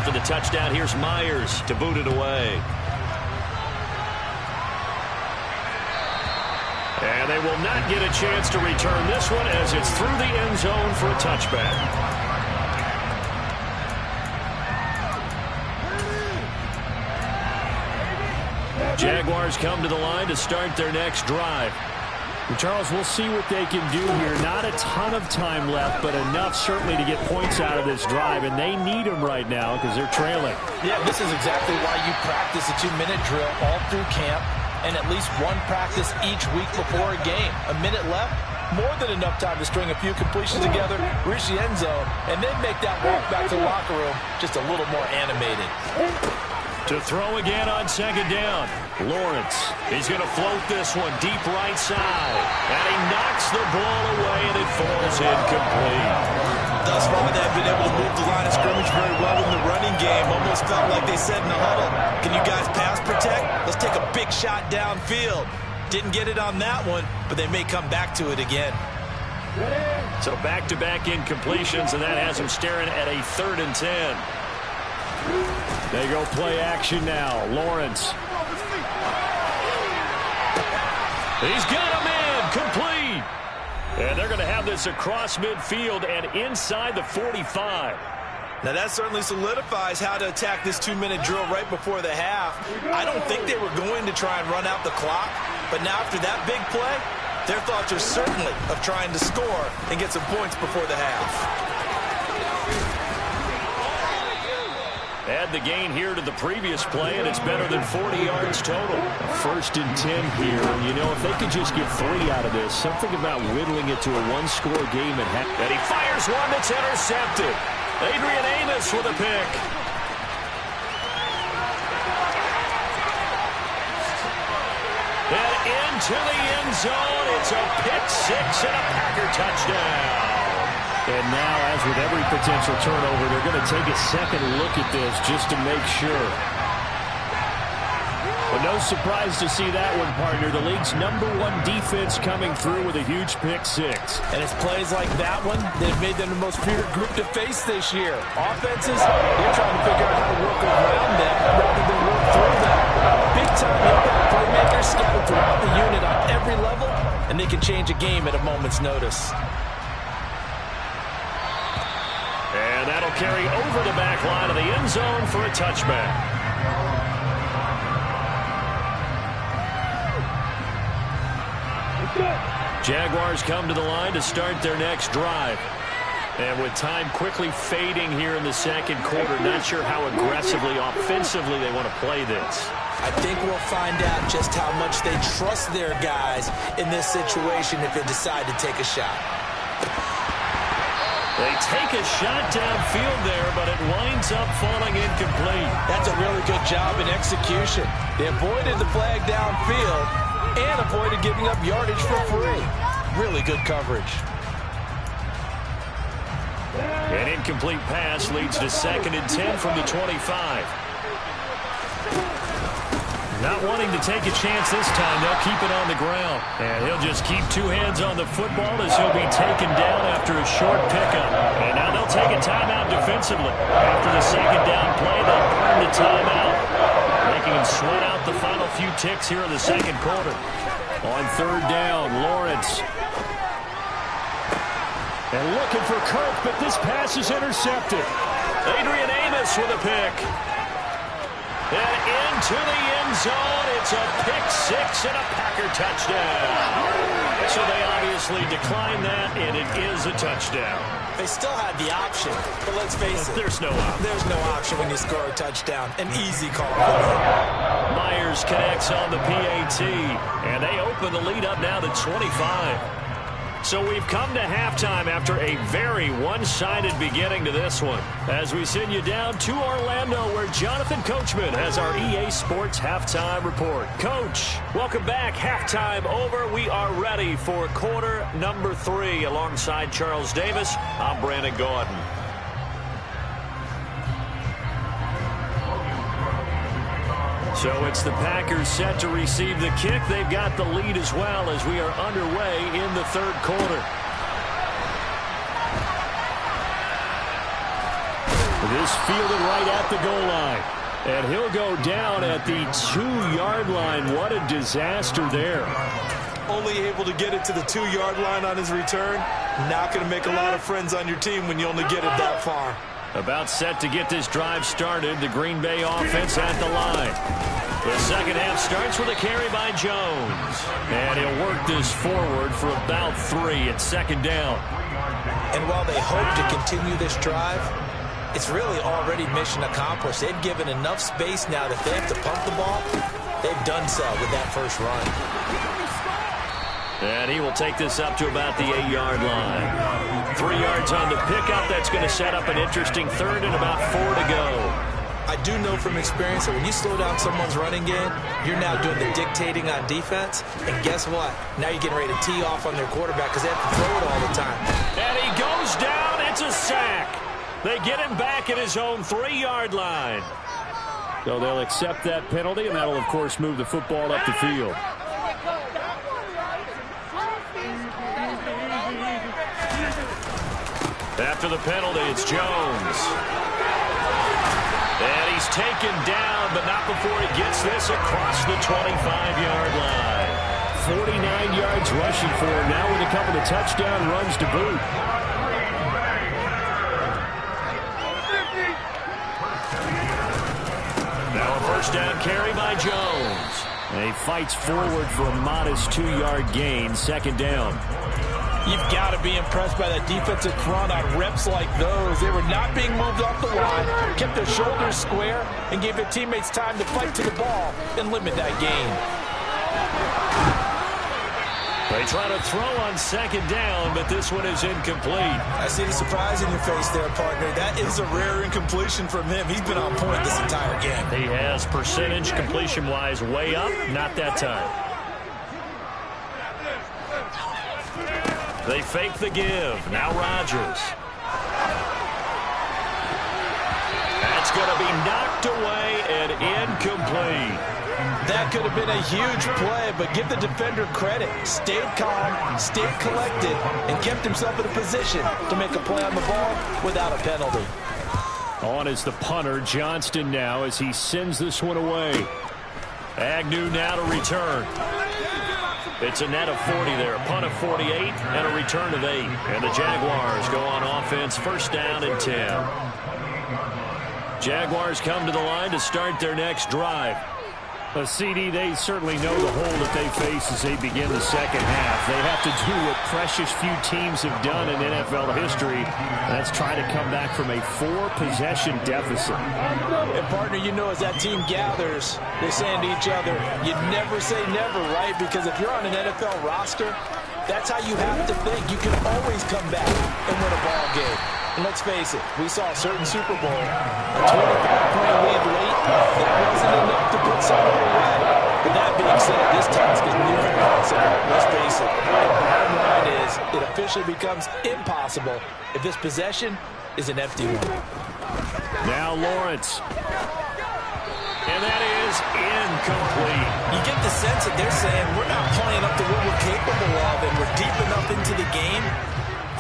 After the touchdown, here's Myers to boot it away. And they will not get a chance to return this one as it's through the end zone for a touchback. Jaguars come to the line to start their next drive. And Charles, we'll see what they can do here. Not a ton of time left, but enough certainly to get points out of this drive, and they need them right now because they're trailing. Yeah, this is exactly why you practice a 2-minute drill all through camp and at least one practice each week before a game. A minute left, more than enough time to string a few completions together, reach the end zone, and then make that walk back to the locker room just a little more animated. To throw again on second down. Lawrence, he's going to float this one deep right side. And he knocks the ball away, and it falls incomplete. Thus far, they've been able to move the line of scrimmage very well in the running game. Almost felt like they said in the huddle, can you guys pass protect? Let's take a big shot downfield. Didn't get it on that one, but they may come back to it again. So back-to-back incompletions, and that has him staring at a 3rd and 10. They go play action now. Lawrence. He's got a man complete. And they're going to have this across midfield and inside the 45. Now that certainly solidifies how to attack this 2-minute drill right before the half. I don't think they were going to try and run out the clock, but now after that big play, their thoughts are certainly of trying to score and get some points before the half. Add the gain here to the previous play, and it's better than 40 yards total. 1st and 10 here. You know, if they could just get 3 out of this, something about whittling it to a 1-score game at half. And he fires one that's intercepted. Adrian Amos with a pick. And into the end zone. It's a pick 6 and a Packer touchdown. And now, as with every potential turnover, they're going to take a second look at this just to make sure. But no surprise to see that one, partner. The league's #1 defense coming through with a huge pick 6. And it's plays like that one that have made them the most feared group to face this year. Offenses, they're trying to figure out how to work around that rather than work through that. Big-time impact playmakers scattered throughout the unit on every level, and they can change a game at a moment's notice. And that'll carry over the back line of the end zone for a touchback. Jaguars come to the line to start their next drive. And with time quickly fading here in the second quarter, not sure how aggressively, offensively they want to play this. I think we'll find out just how much they trust their guys in this situation if they decide to take a shot. They take a shot downfield there, but it winds up falling incomplete. That's a really good job in execution. They avoided the flag downfield and avoided giving up yardage for free. Really good coverage. An incomplete pass leads to 2nd and 10 from the 25. Not wanting to take a chance this time, they'll keep it on the ground. And he'll just keep 2 hands on the football as he'll be taken down after a short pickup. And now they'll take a timeout defensively. After the 2nd down play, they'll burn the timeout, making him sweat out the final few ticks here in the second quarter. On 3rd down, Lawrence. And looking for Kirk, but this pass is intercepted. Adrian Amos with a pick. And into the end zone, it's a pick 6 and a Packer touchdown. So they obviously decline that, and it is a touchdown. They still had the option, but let's face it. There's no option. There's no option when you score a touchdown. An easy call. Myers connects on the PAT, and they open the lead up now to 25. So we've come to halftime after a very one-sided beginning to this one. As we send you down to Orlando, where Jonathan Coachman has our EA Sports Halftime Report. Coach, welcome back. Halftime over. We are ready for quarter number 3. Alongside Charles Davis, I'm Brandon Gordon. So it's the Packers set to receive the kick. They've got the lead as well as we are underway in the third quarter. This fielded right at the goal line. And he'll go down at the 2-yard line. What a disaster there. Only able to get it to the 2-yard line on his return. Not going to make a lot of friends on your team when you only get it that far. About set to get this drive started. The Green Bay offense at the line. The second half starts with a carry by Jones. And he'll work this forward for about 3 at second down. And while they hope to continue this drive, it's really already mission accomplished. They've given enough space now that they have to pump the ball. They've done so with that first run. And he will take this up to about the 8-yard line. 3 yards on the pickup. That's going to set up an interesting third and about 4 to go. I do know from experience that when you slow down someone's running game, you're now doing the dictating on defense. And guess what? Now you're getting ready to tee off on their quarterback because they have to throw it all the time. And he goes down. It's a sack. They get him back at his own 3-yard line. So they'll accept that penalty, and that'll, of course, move the football up the field. After the penalty, it's Jones. And he's taken down, but not before he gets this across the 25-yard line. 49 yards rushing for him now with a couple of touchdown runs to boot. Now a first down carry by Jones. And he fights forward for a modest 2-yard gain, second down. You've got to be impressed by that defensive front on reps like those. They were not being moved off the line, kept their shoulders square, and gave their teammates time to fight to the ball and limit that gain. They try to throw on second down, but this one is incomplete. I see the surprise in your face there, partner. That is a rare incompletion from him. He's been on point this entire game. He has percentage completion-wise way up, not that time. They fake the give. Now Rodgers. That's going to be knocked away and incomplete. That could have been a huge play, but give the defender credit. Stayed calm, stayed collected, and kept himself in a position to make a play on the ball without a penalty. On is the punter, Johnston now, as he sends this one away. Agnew now to return. It's a net of 40 there, a punt of 48, and a return of 8. And the Jaguars go on offense, first down and 10. Jaguars come to the line to start their next drive. CD, they certainly know the hole that they face as they begin the second half. They have to do what precious few teams have done in NFL history. That's try to come back from a 4-possession deficit. And, partner, you know, as that team gathers, they're saying to each other, you never say never, right? Because if you're on an NFL roster, that's how you have to think. You can always come back and win a ball game. And let's face it, we saw a certain Super Bowl, a 25-point lead late. That wasn't enough to put someone away. But that being said, this task is near impossible. Let's face it. The bottom line is it officially becomes impossible if this possession is an empty one. Now Lawrence. And that is incomplete. You get the sense that they're saying we're not playing up to what we're capable of, and we're deep enough into the game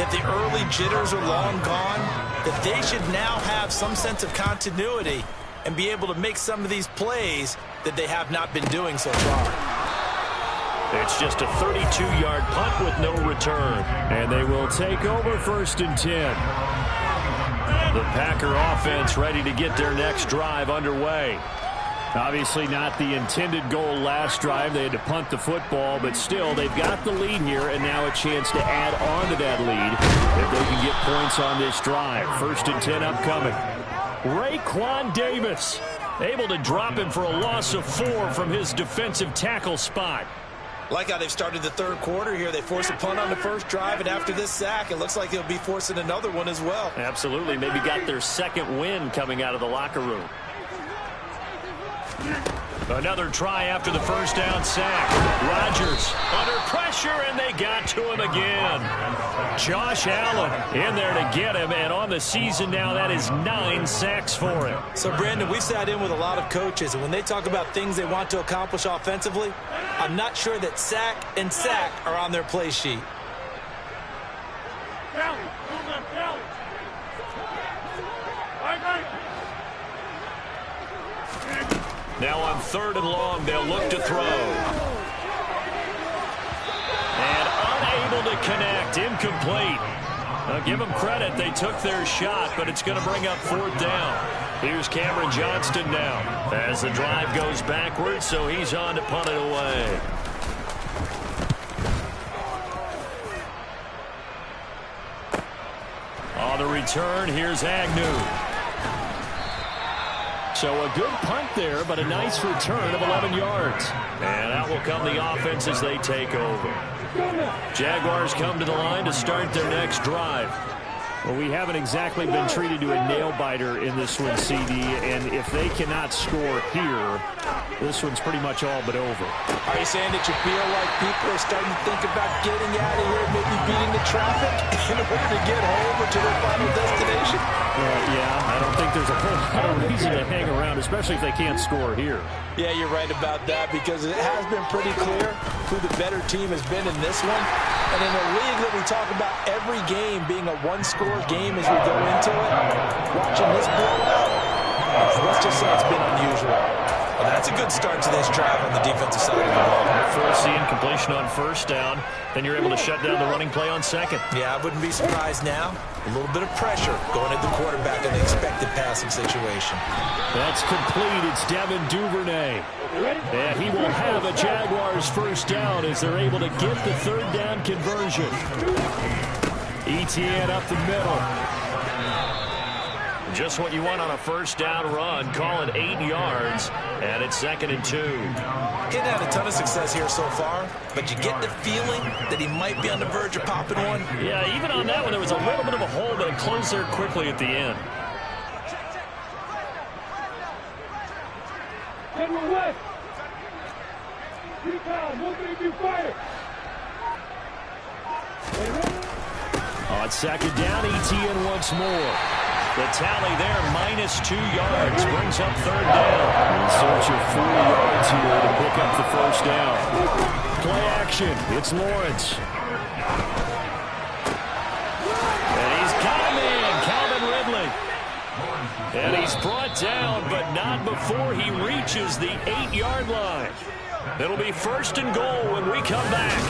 that the early jitters are long gone, that they should now have some sense of continuity and be able to make some of these plays that they have not been doing so far. It's just a 32-yard punt with no return. And they will take over first and 10. The Packer offense ready to get their next drive underway. Obviously not the intended goal last drive. They had to punt the football, but still they've got the lead here and now a chance to add on to that lead if they can get points on this drive. First and 10 upcoming. Raekwon Davis able to drop him for a loss of 4 from his defensive tackle spot. Like how they've started the third quarter here. They force a punt on the first drive, and after this sack, it looks like they'll be forcing another one as well. Absolutely. Maybe got their second win coming out of the locker room. Another try after the first down sack. Rodgers under pressure, and they got to him again. Josh Allen in there to get him, and on the season now, that is 9 sacks for him. So, Brandon, we sat in with a lot of coaches, and when they talk about things they want to accomplish offensively, I'm not sure that sack and sack are on their play sheet. Now on 3rd and long, they'll look to throw. And unable to connect, incomplete. Now give them credit, they took their shot, but it's going to bring up 4th down. Here's Cameron Johnston now as the drive goes backwards, so he's on to punt it away. On the return, here's Agnew. So a good punt there, but a nice return of 11 yards. And out will come the offense as they take over. Jaguars come to the line to start their next drive. Well, we haven't exactly been treated to a nail-biter in this one, CD, and if they cannot score here, this one's pretty much all but over. Are you saying that you feel like people are starting to think about getting out of here, maybe beating the traffic in order to get home or to their final destination? Yeah, I don't think there's a whole lot of reason to hang around, especially if they can't score here. Yeah, you're right about that, because it has been pretty clear who the better team has been in this one. And in a league that we talk about every game being a one-score game as we go into it, watching this blowout, let's just say it's been unusual. Well, that's a good start to this drive on the defensive side of the ball. Forcing completion on 1st down, then you're able to shut down the running play on 2nd. Yeah, I wouldn't be surprised now. A little bit of pressure going at the quarterback in the expected passing situation. That's complete. It's Devin Duvernay. And he will have a Jaguars 1st down as they're able to get the 3rd down conversion. Etienne up the middle. Just what you want on a 1st down run. Call it 8 yards, and it's 2nd and 2. He hadn't had a ton of success here so far, but you get the feeling that he might be on the verge of popping one. Yeah, even on that one, there was a little bit of a hole, but it closed there quickly at the end. On 2nd down, Etienne once more. The tally there, -2 yards, brings up 3rd down. In search of 4 yards here to pick up the 1st down. Play action. It's Lawrence. And he's got him in, Calvin Ridley. And he's brought down, but not before he reaches the 8-yard line. It'll be 1st and goal when we come back.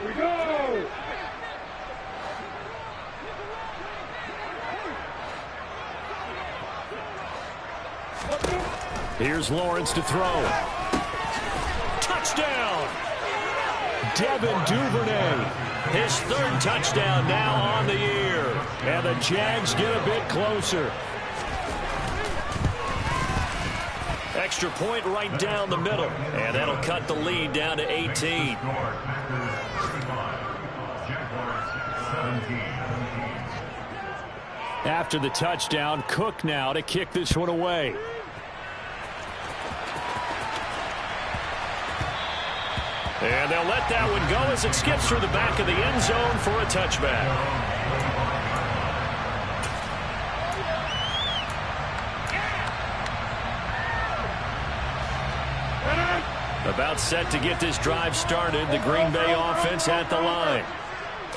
We go! Here's Lawrence to throw. Touchdown! Devin Duvernay. His 3rd touchdown now on the year. And the Jags get a bit closer. Extra point right down the middle. And that'll cut the lead down to 18. After the touchdown, Cook now to kick this one away. And they'll let that one go as it skips through the back of the end zone for a touchback. About set to get this drive started, the Green Bay offense at the line.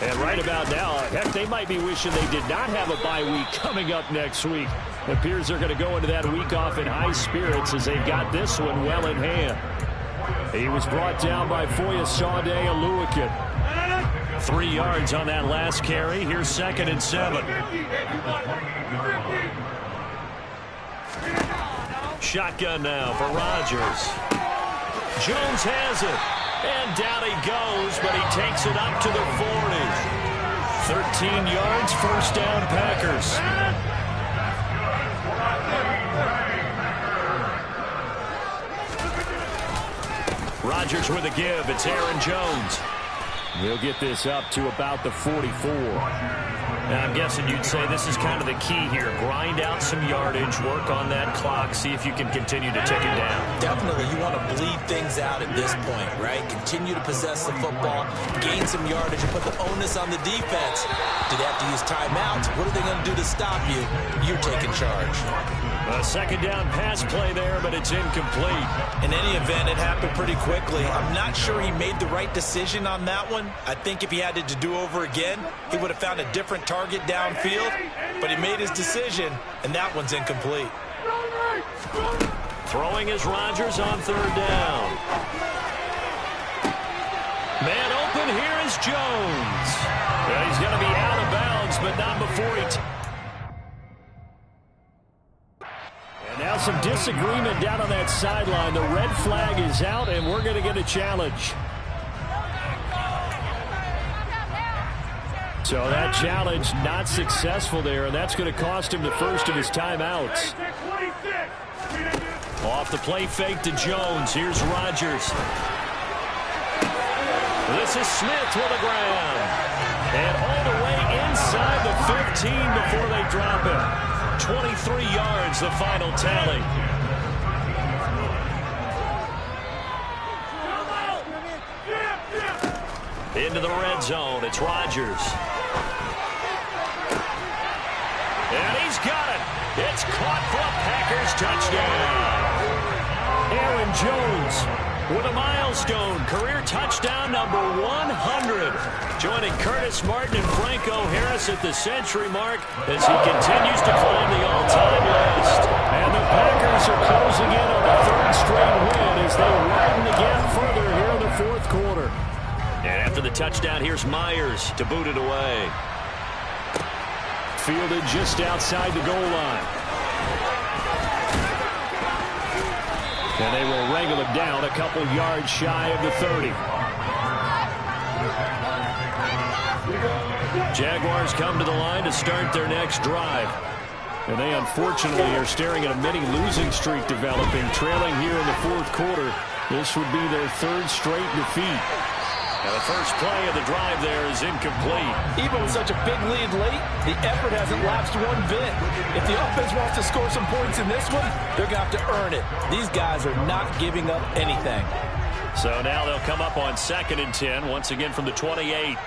And right about now, heck, they might be wishing they did not have a bye week coming up next week. It appears they're going to go into that week off in high spirits as they've got this one well in hand. He was brought down by Foyesade Aluakin. 3 yards on that last carry. Here's 2nd and 7. Shotgun now for Rodgers. Jones has it. And down he goes, but he takes it up to the 40. 13 yards, 1st down Packers. Rodgers with a give. It's Aaron Jones. He'll get this up to about the 44. Now, I'm guessing you'd say this is kind of the key here. Grind out some yardage, work on that clock, see if you can continue to tick it down. Definitely, you want to bleed things out at this point, right? Continue to possess the football, gain some yardage, and put the onus on the defense. Do they have to use timeouts? What are they going to do to stop you? You're taking charge. A 2nd down pass play there, but it's incomplete. In any event, it happened pretty quickly. I'm not sure he made the right decision on that one, one, I think if he had it to do over again, he would have found a different target downfield, but he made his decision, and that one's incomplete. Throwing is Rodgers on third down. Man open, here is Jones. And he's going to be out of bounds, but not before he... And now some disagreement down on that sideline. The red flag is out, and we're going to get a challenge. So that challenge not successful there, and that's going to cost him the first of his timeouts. Off the play fake to Jones. Here's Rodgers. This is Smith with a grab. And all the way inside the 15 before they drop him. 23 yards, the final tally. Into the red zone. It's Rodgers. And he's got it. It's caught for a Packers touchdown. Aaron Jones with a milestone, career touchdown number 100. Joining Curtis Martin and Franco Harris at the century mark as he continues to climb the all-time list. And the Packers are closing in on a third straight win as they widen the gap further here in the fourth quarter. And after the touchdown, here's Myers to boot it away. Fielded just outside the goal line. And they will wrangle him down a couple yards shy of the 30. Jaguars come to the line to start their next drive. And they unfortunately are staring at a mini losing streak developing, trailing here in the fourth quarter. This would be their third straight defeat. Now the first play of the drive there is incomplete. Even with such a big lead late, the effort hasn't lapsed one bit. If the offense wants to score some points in this one, they're going to have to earn it. These guys are not giving up anything. So now they'll come up on 2nd and 10, once again from the 28.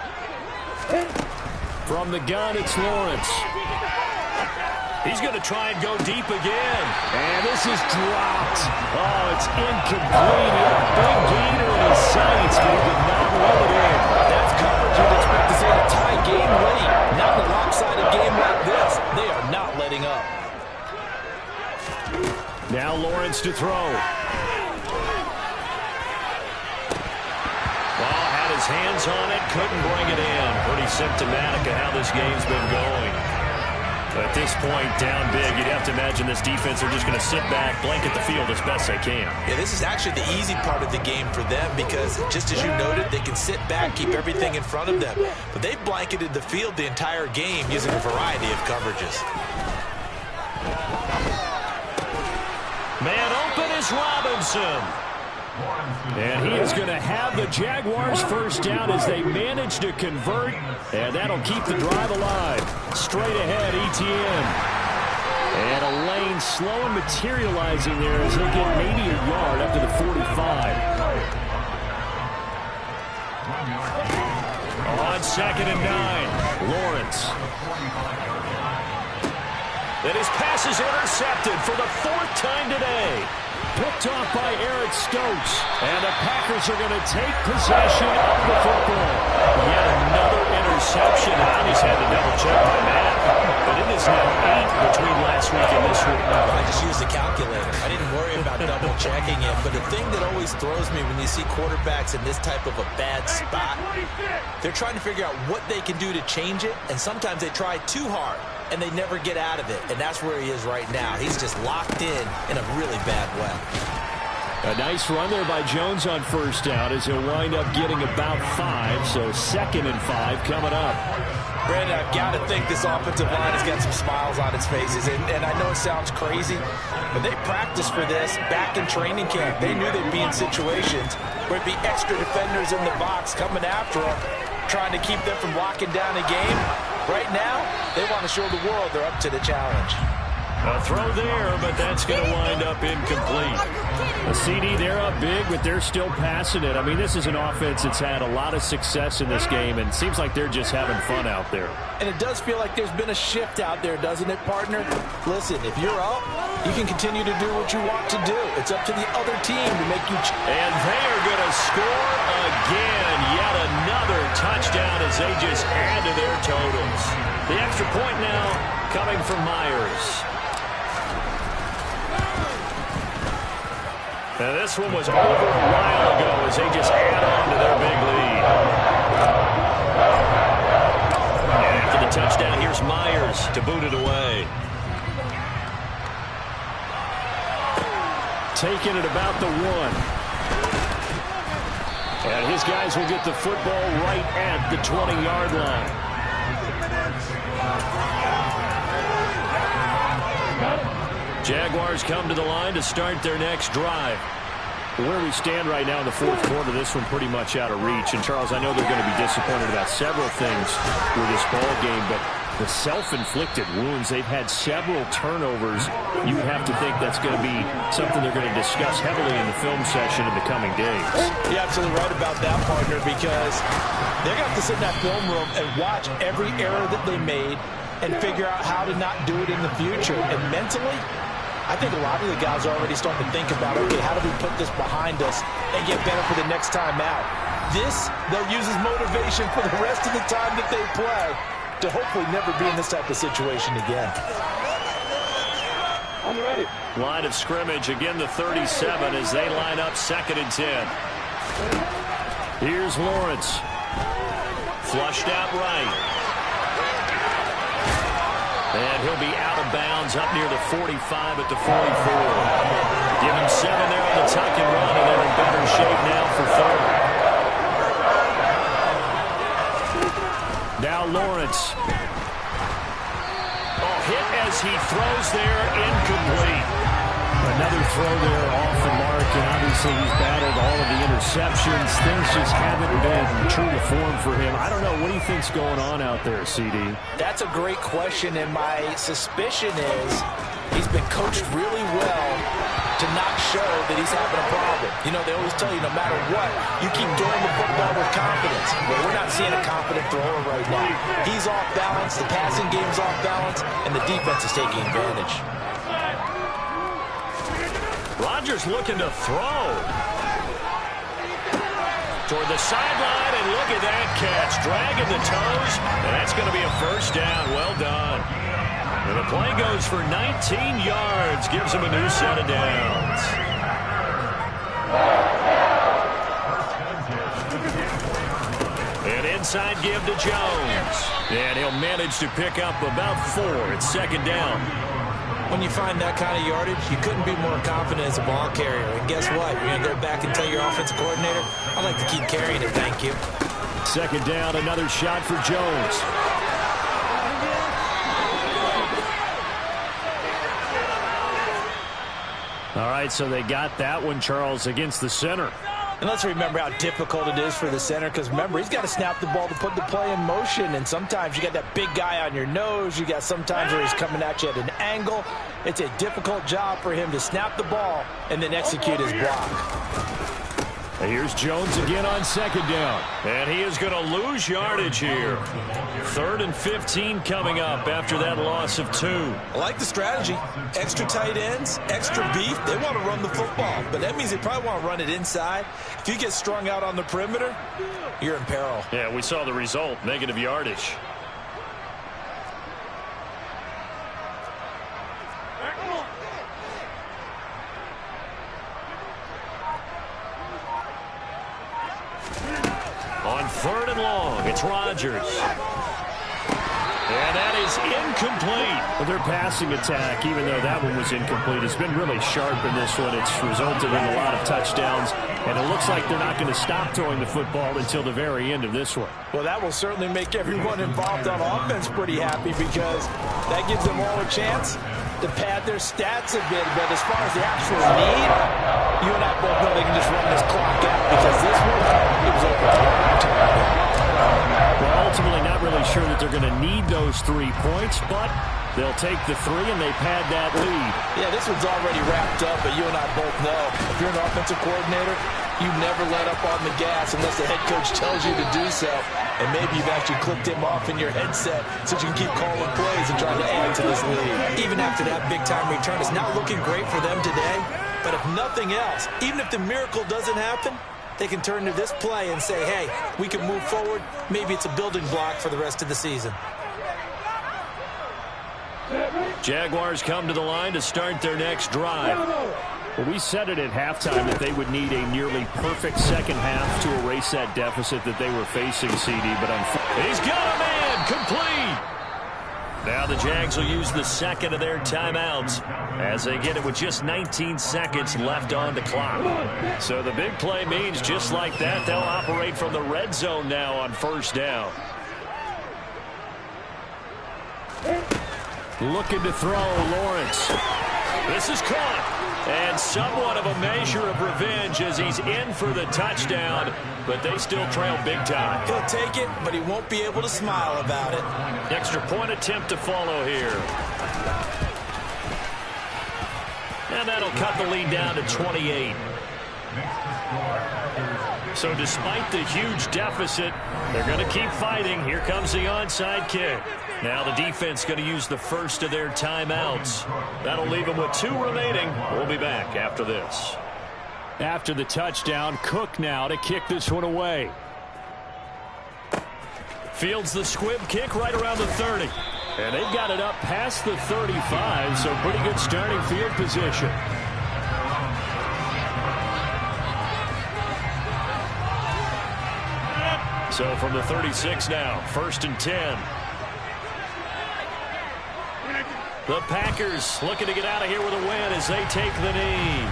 From the gun, it's Lawrence. He's going to try and go deep again. And this is dropped. Oh, it's incomplete. He had a big gainer in his sights, but he did not roll it in. That's coverage you'd expect to see in a tie game late. Not in a lopsided game like this. They are not letting up. Now Lawrence to throw. Well, had his hands on it, couldn't bring it in. Pretty symptomatic of how this game's been going. At this point, down big, you'd have to imagine this defense are just going to sit back, blanket the field as best they can. Yeah, this is actually the easy part of the game for them because, just as you noted, they can sit back, keep everything in front of them. But they've blanketed the field the entire game using a variety of coverages. Man open is Robinson. And he is going to have the Jaguars first down as they manage to convert. And that'll keep the drive alive. Straight ahead, ETN. And a lane slow and materializing there as they get maybe a yard up to the 45. On 2nd and 9, Lawrence. And his pass is intercepted for the 4th time today. Picked off by Eric Stokes. And the Packers are going to take possession of the football. Yet another interception. I just had to double-check my math. But it is now 8 between last week and this week. I just used a calculator. I didn't worry about double-checking it. But the thing that always throws me when you see quarterbacks in this type of a bad spot, they're trying to figure out what they can do to change it. And sometimes they try too hard, and they never get out of it. And that's where he is right now. He's just locked in a really bad way. A nice run there by Jones on first down as he'll wind up getting about 5. So 2nd and 5 coming up. Brandon, I've got to think this offensive line has got some smiles on its faces. And I know it sounds crazy, but they practiced for this back in training camp. They knew they'd be in situations where it'd be extra defenders in the box coming after them, trying to keep them from locking down a game. Right now, they want to show the world they're up to the challenge. A throw there, but that's going to wind up incomplete. A CD, they're up big, but they're still passing it. I mean, this is an offense that's had a lot of success in this game, and it seems like they're just having fun out there. And it does feel like there's been a shift out there, doesn't it, partner? Listen, if you're up, you can continue to do what you want to do. It's up to the other team to make you... And they are going to score again. Yet another touchdown as they just add to their totals. The extra point now coming from Myers. Now this one was over a while ago as they just add on to their big lead. And after the touchdown, here's Myers to boot it away. Taking it about the 1. And his guys will get the football right at the 20-yard line. Jaguars come to the line to start their next drive. Where we stand right now in the fourth quarter, this one pretty much out of reach. And, Charles, I know they're going to be disappointed about several things with this ball game, but the self-inflicted wounds, they've had several turnovers. You would have to think that's going to be something they're going to discuss heavily in the film session in the coming days. You're absolutely right about that, partner, because they're going to have to sit in that film room and watch every error that they made and figure out how to not do it in the future. And mentally, I think a lot of the guys are already starting to think about, okay, how do we put this behind us and get better for the next time out? This, they'll use as motivation for the rest of the time that they play to hopefully never be in this type of situation again. Line of scrimmage, again the 37 as they line up 2nd and 10. Here's Lawrence. Flushed out right. And he'll be out of bounds up near the 45 at the 44. Give him 7 there on the tuck and run, and they're in better shape now for 3rd. Now Lawrence. Oh, hit as he throws there, incomplete. Another throw there off the mark, and obviously he's battled all of the interceptions. Things just haven't been true to form for him. I don't know. What do you think's going on out there, CD? That's a great question, and my suspicion is he's been coached really well to not show that he's having a problem. You know, they always tell you no matter what, you keep throwing the football with confidence. Well, we're not seeing a confident thrower right now. He's off balance, the passing game's off balance, and the defense is taking advantage. Rodgers looking to throw. Toward the sideline, and look at that catch. Dragging the toes, and that's going to be a 1st down. Well done. And the play goes for 19 yards. Gives him a new set of downs. An inside give to Jones. And he'll manage to pick up about 4. It's 2nd down. When you find that kind of yardage, you couldn't be more confident as a ball carrier. And guess what? You're going to go back and tell your offensive coordinator, I'd like to keep carrying it, thank you. 2nd down, another shot for Jones. All right, so they got that one, Charles, against the center. And let's remember how difficult it is for the center, because remember, he's got to snap the ball to put the play in motion, and sometimes you got that big guy on your nose. You got sometimes where he's coming at you at an angle. It's a difficult job for him to snap the ball and then execute his block. And here's Jones again on 2nd down. And he is going to lose yardage here. 3rd and 15 coming up after that loss of 2. I like the strategy. Extra tight ends, extra beef. They want to run the football, but that means they probably want to run it inside. If you get strung out on the perimeter, you're in peril. Yeah, we saw the result, negative yardage. On 3rd and long, it's Rodgers. And that is incomplete. Well, their passing attack, even though that one was incomplete, has been really sharp in this one. It's resulted in a lot of touchdowns, and it looks like they're not going to stop throwing the football until the very end of this one. Well, that will certainly make everyone involved on offense pretty happy, because that gives them all a chance to pad their stats a bit. But as far as the actual need, you and I both know they can just run this clock out, because this one, it was over. Well, ultimately not really sure that they're going to need those 3 points, but they'll take the 3 and they pad that lead. Yeah, this one's already wrapped up, but you and I both know if you're an offensive coordinator, you never let up on the gas unless the head coach tells you to do so. And maybe you've actually clicked him off in your headset so you can keep calling plays and trying to add to this lead. Even after that big-time return, it's not looking great for them today. But if nothing else, even if the miracle doesn't happen, they can turn to this play and say, hey, we can move forward. Maybe it's a building block for the rest of the season. Jaguars come to the line to start their next drive. Well, we said it at halftime that they would need a nearly perfect second half to erase that deficit that they were facing, CD. But he's got a man complete. Now the Jags will use the second of their timeouts as they get it with just 19 seconds left on the clock. So the big play means just like that, they'll operate from the red zone now on first down. Looking to throw, Lawrence. This is caught. And somewhat of a measure of revenge as he's in for the touchdown, but they still trail big time. He'll take it, but he won't be able to smile about it. Extra point attempt to follow here. And that'll cut the lead down to 28. So despite the huge deficit, they're going to keep fighting. Here comes the onside kick. Now the defense going to use the first of their timeouts. That'll leave them with 2 remaining. We'll be back after this. After the touchdown, Cook now to kick this one away. Fields the squib kick right around the 30. And they've got it up past the 35, so pretty good starting field position. So from the 36 now, 1st and 10. The Packers looking to get out of here with a win as they take the knee.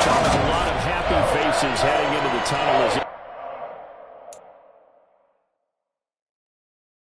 A lot of happy faces heading into the tunnel as